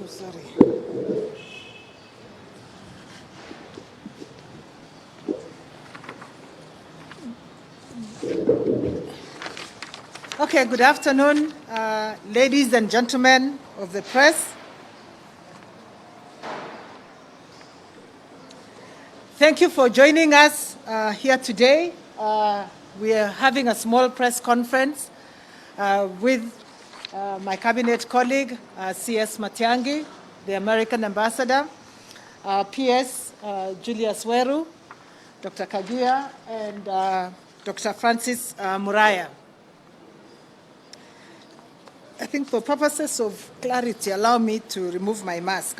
Oh, sorry. Okay, good afternoon, ladies and gentlemen of the press. Thank you for joining us here today. We are having a small press conference with my cabinet colleague, C.S. Matiang'i, the American ambassador, P.S. Julius Weru, Dr. Kagia, and Dr. Francis Muraya. I think for purposes of clarity, allow me to remove my mask.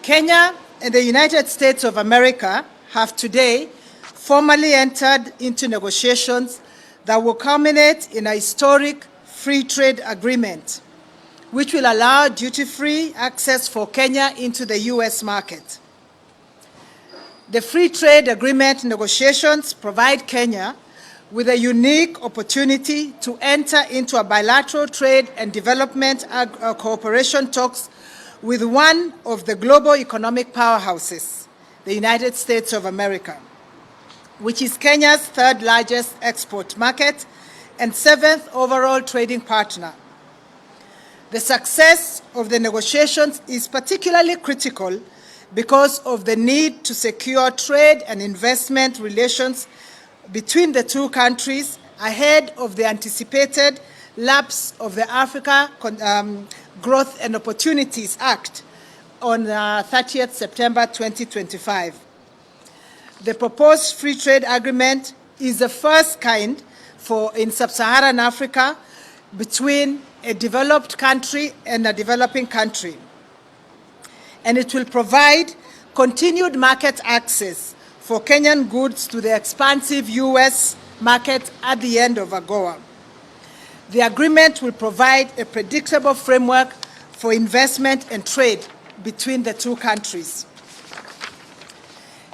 Kenya and the United States of America have today formally entered into negotiations that will culminate in a historic free trade agreement, which will allow duty-free access for Kenya into the U.S. market. The free trade agreement negotiations provide Kenya with a unique opportunity to enter into a bilateral trade and development cooperation talks with one of the global economic powerhouses, the United States of America, which is Kenya's third largest export market and seventh overall trading partner. The success of the negotiations is particularly critical because of the need to secure trade and investment relations between the two countries ahead of the anticipated lapse of the Africa Growth and Opportunities Act on 30th September 2025. The proposed free trade agreement is the first kind in sub-Saharan Africa between a developed country and a developing country. And it will provide continued market access for Kenyan goods to the expansive U.S. market at the end of AGOA. The agreement will provide a predictable framework for investment and trade between the two countries.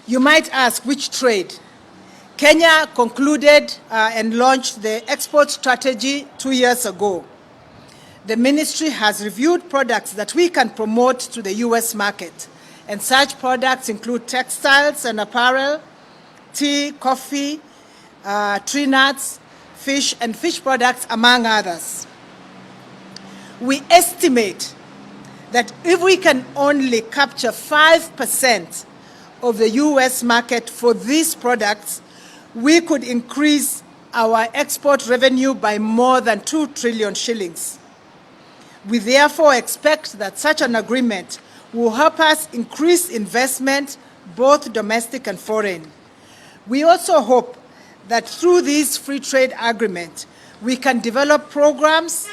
You might ask, which trade? Kenya concluded and launched the export strategy 2 years ago. The ministry has reviewed products that we can promote to the U.S. market, and such products include textiles and apparel, tea, coffee, tree nuts, fish, and fish products, among others. We estimate that if we can only capture 5% of the U.S. market for these products, we could increase our export revenue by more than 2 trillion shillings. We therefore expect that such an agreement will help us increase investment, both domestic and foreign. We also hope that through this free trade agreement, we can develop programs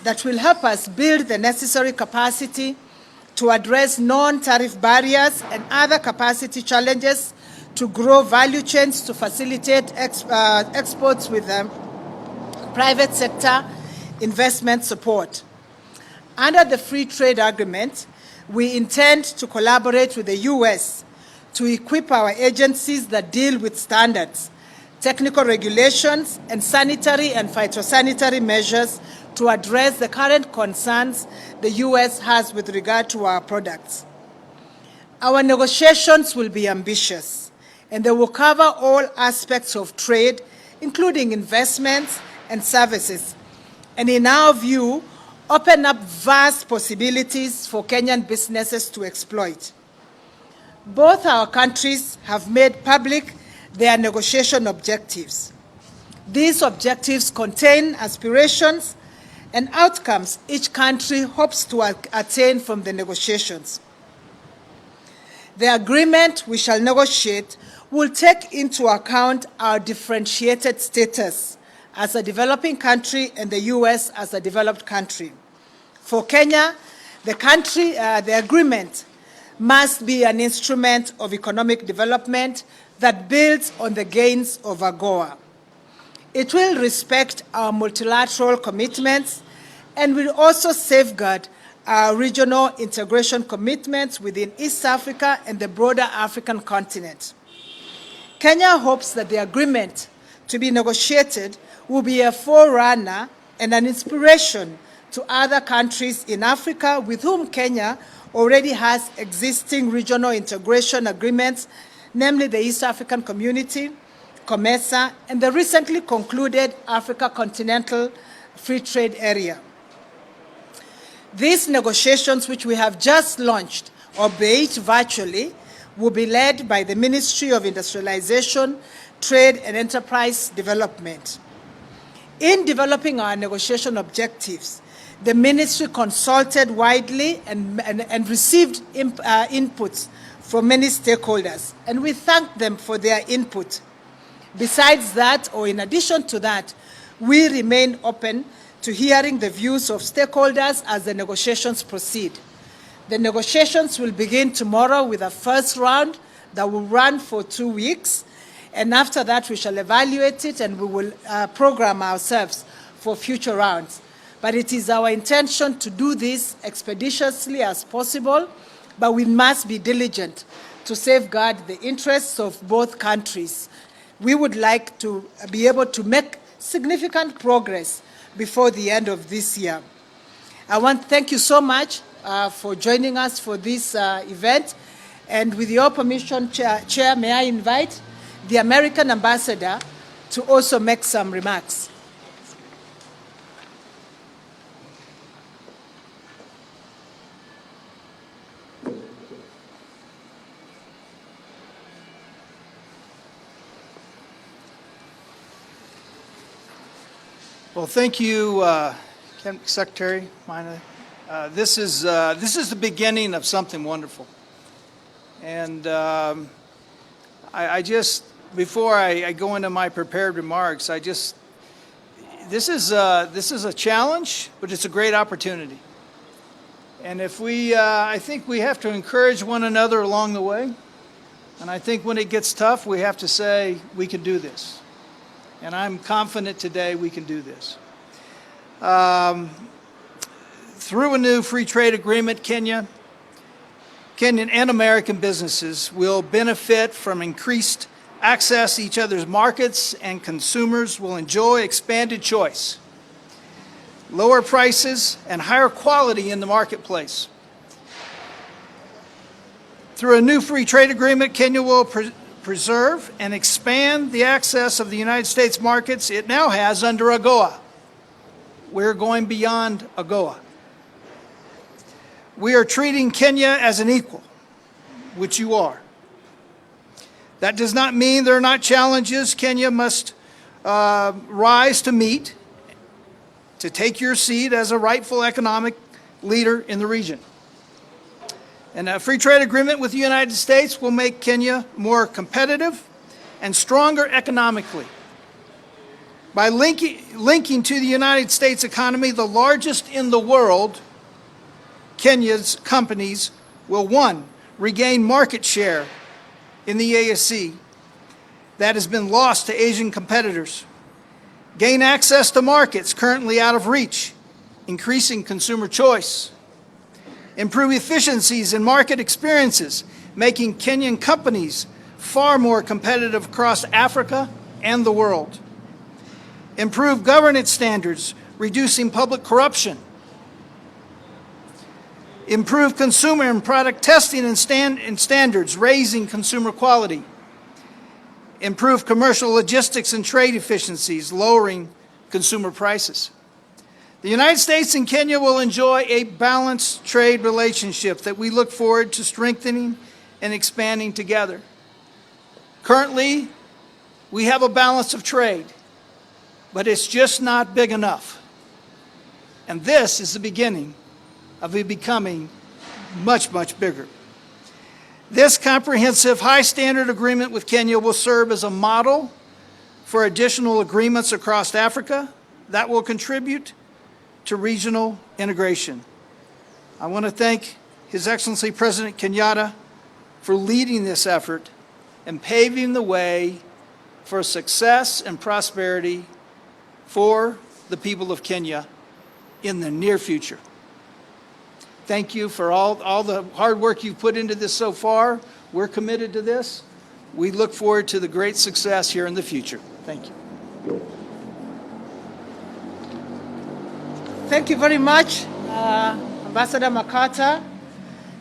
that will help us build the necessary capacity to address non-tariff barriers and other capacity challenges to grow value chains to facilitate exports with private sector investment support. Under the free trade agreement, we intend to collaborate with the U.S. to equip our agencies that deal with standards, technical regulations, and sanitary and phytosanitary measures to address the current concerns the U.S. has with regard to our products. Our negotiations will be ambitious, and they will cover all aspects of trade, including investments and services, and in our view, open up vast possibilities for Kenyan businesses to exploit. Both our countries have made public their negotiation objectives. These objectives contain aspirations and outcomes each country hopes to attain from the negotiations. The agreement we shall negotiate will take into account our differentiated status as a developing country and the U.S. as a developed country. For Kenya, the agreement must be an instrument of economic development that builds on the gains of AGOA. It will respect our multilateral commitments and will also safeguard our regional integration commitments within East Africa and the broader African continent. Kenya hopes that the agreement to be negotiated will be a forerunner and an inspiration to other countries in Africa with whom Kenya already has existing regional integration agreements, namely the East African Community, COMESA, and the recently concluded Africa Continental Free Trade Area. These negotiations, which we have just launched, albeit virtually, will be led by the Ministry of Industrialization, Trade and Enterprise Development. In developing our negotiation objectives, the ministry consulted widely and received inputs from many stakeholders, and we thank them for their input. Besides that, or in addition to that, we remain open to hearing the views of stakeholders as the negotiations proceed. The negotiations will begin tomorrow with a first round that will run for 2 weeks, and after that we shall evaluate it and we will program ourselves for future rounds. But it is our intention to do this expeditiously as possible, but we must be diligent to safeguard the interests of both countries. We would like to be able to make significant progress before the end of this year. I want to thank you so much for joining us for this event. And with your permission, Chair, may I invite the American ambassador to also make some remarks. Well, thank you, Secretary Mina. This is the beginning of something wonderful, and I just, before I go into my prepared remarks, this is a challenge, but it's a great opportunity. And if we, I think we have to encourage one another along the way, and I think when it gets tough, we have to say we can do this. And I'm confident today we can do this. Through a new free trade agreement, Kenyan and American businesses will benefit from increased access to each other's markets, and consumers will enjoy expanded choice, lower prices, and higher quality in the marketplace. Through a new free trade agreement, Kenya will preserve and expand the access of the United States markets it now has under AGOA. We're going beyond AGOA. We are treating Kenya as an equal, which you are. That does not mean there are not challenges Kenya must rise to meet to take your seat as a rightful economic leader in the region. And a free trade agreement with the United States will make Kenya more competitive and stronger economically. By linking to the United States economy, the largest in the world, Kenya's companies will, one, regain market share in the ASC that has been lost to Asian competitors, gain access to markets currently out of reach, increasing consumer choice, improve efficiencies in market experiences, making Kenyan companies far more competitive across Africa and the world. Improve governance standards, reducing public corruption. Improve consumer and product testing and standards, raising consumer quality. Improve commercial logistics and trade efficiencies, lowering consumer prices. The United States and Kenya will enjoy a balanced trade relationship that we look forward to strengthening and expanding together. Currently, we have a balance of trade, but it's just not big enough. And this is the beginning of it becoming much, much bigger. This comprehensive high-standard agreement with Kenya will serve as a model for additional agreements across Africa that will contribute to regional integration. I want to thank His Excellency President Kenyatta for leading this effort and paving the way for success and prosperity for the people of Kenya in the near future. Thank you for all the hard work you've put into this so far. We're committed to this. We look forward to the great success here in the future. Thank you. Thank you very much, Ambassador MacArthur.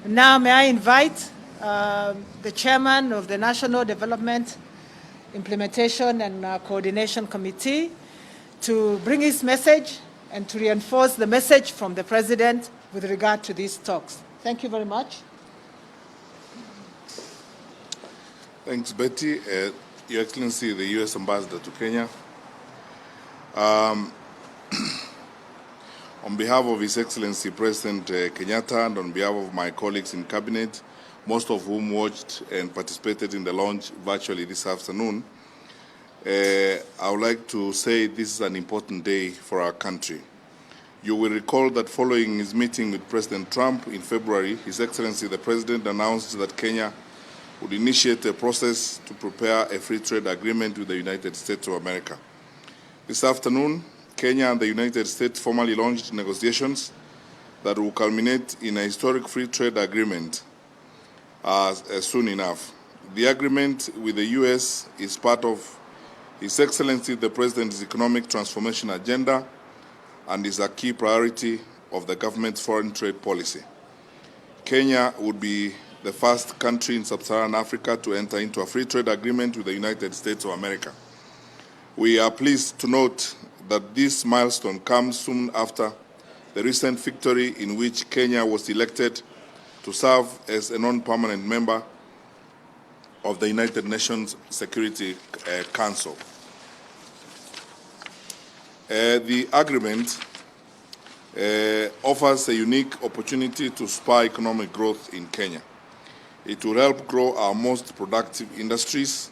Now may I invite the chairman of the National Development Implementation and Coordination Committee to bring his message and to reinforce the message from the President with regard to these talks. Thank you very much. Thanks, Betty. Your Excellency, the U.S. Ambassador to Kenya. On behalf of His Excellency President Kenyatta and on behalf of my colleagues in Cabinet, most of whom watched and participated in the launch virtually this afternoon, I would like to say this is an important day for our country. You will recall that following his meeting with President Trump in February, His Excellency the President announced that Kenya would initiate a process to prepare a free trade agreement with the United States of America. This afternoon, Kenya and the United States formally launched negotiations that will culminate in a historic free trade agreement soon enough. The agreement with the U.S. is part of His Excellency the President's economic transformation agenda and is a key priority of the government's foreign trade policy. Kenya would be the first country in sub-Saharan Africa to enter into a free trade agreement with the United States of America. We are pleased to note that this milestone comes soon after the recent victory in which Kenya was elected to serve as a non-permanent member of the United Nations Security Council. The agreement offers a unique opportunity to spur economic growth in Kenya. It will help grow our most productive industries.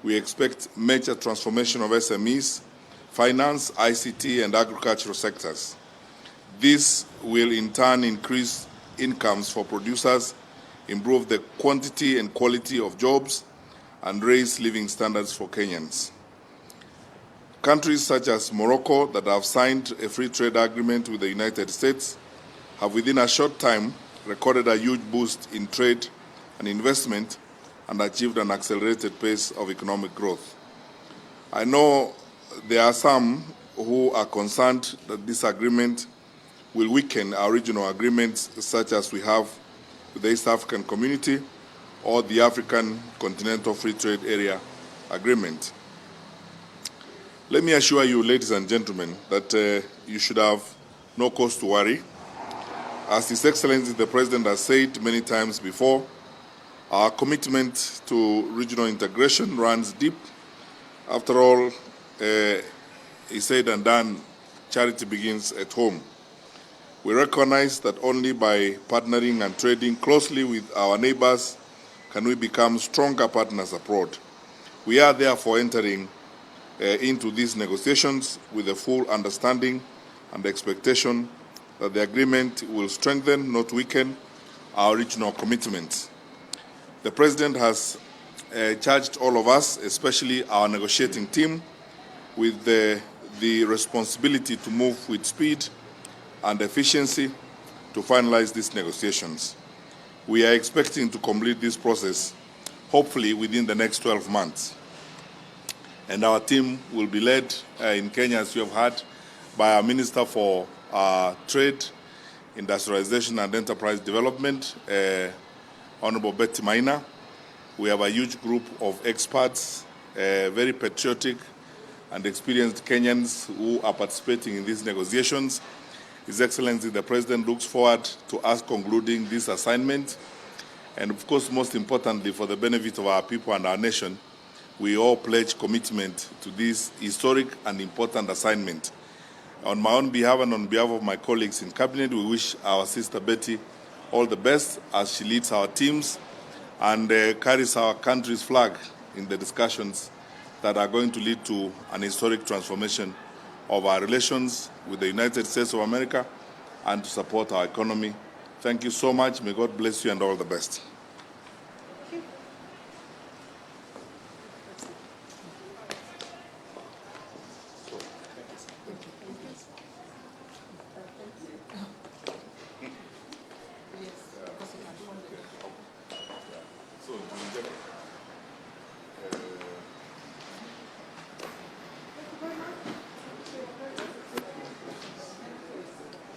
We expect major transformation of SMEs, finance, ICT, and agricultural sectors. This will in turn increase incomes for producers, improve the quantity and quality of jobs, and raise living standards for Kenyans. Countries such as Morocco that have signed a free trade agreement with the United States have within a short time recorded a huge boost in trade and investment and achieved an accelerated pace of economic growth. I know there are some who are concerned that this agreement will weaken our regional agreements such as we have with the East African Community or the African Continental Free Trade Area Agreement. Let me assure you, ladies and gentlemen, that you should have no cause to worry. As His Excellency the President has said many times before, our commitment to regional integration runs deep. After all, he said and done, charity begins at home. We recognize that only by partnering and trading closely with our neighbors can we become stronger partners abroad. We are therefore entering into these negotiations with a full understanding and expectation that the agreement will strengthen, not weaken, our regional commitments. The President has charged all of us, especially our negotiating team, with the responsibility to move with speed and efficiency to finalize these negotiations. We are expecting to complete this process, hopefully within the next 12 months. And our team will be led in Kenya, as you have heard, by our Minister for Trade, Industrialization and Enterprise Development, Honorable Betty Maina. We have a huge group of experts, very patriotic and experienced Kenyans who are participating in these negotiations. His Excellency the President looks forward to us concluding this assignment. And of course, most importantly, for the benefit of our people and our nation, we all pledge commitment to this historic and important assignment. On my own behalf and on behalf of my colleagues in Cabinet, we wish our sister Betty all the best as she leads our teams and carries our country's flag in the discussions that are going to lead to an historic transformation of our relations with the United States of America and to support our economy. Thank you so much. May God bless you and all the best.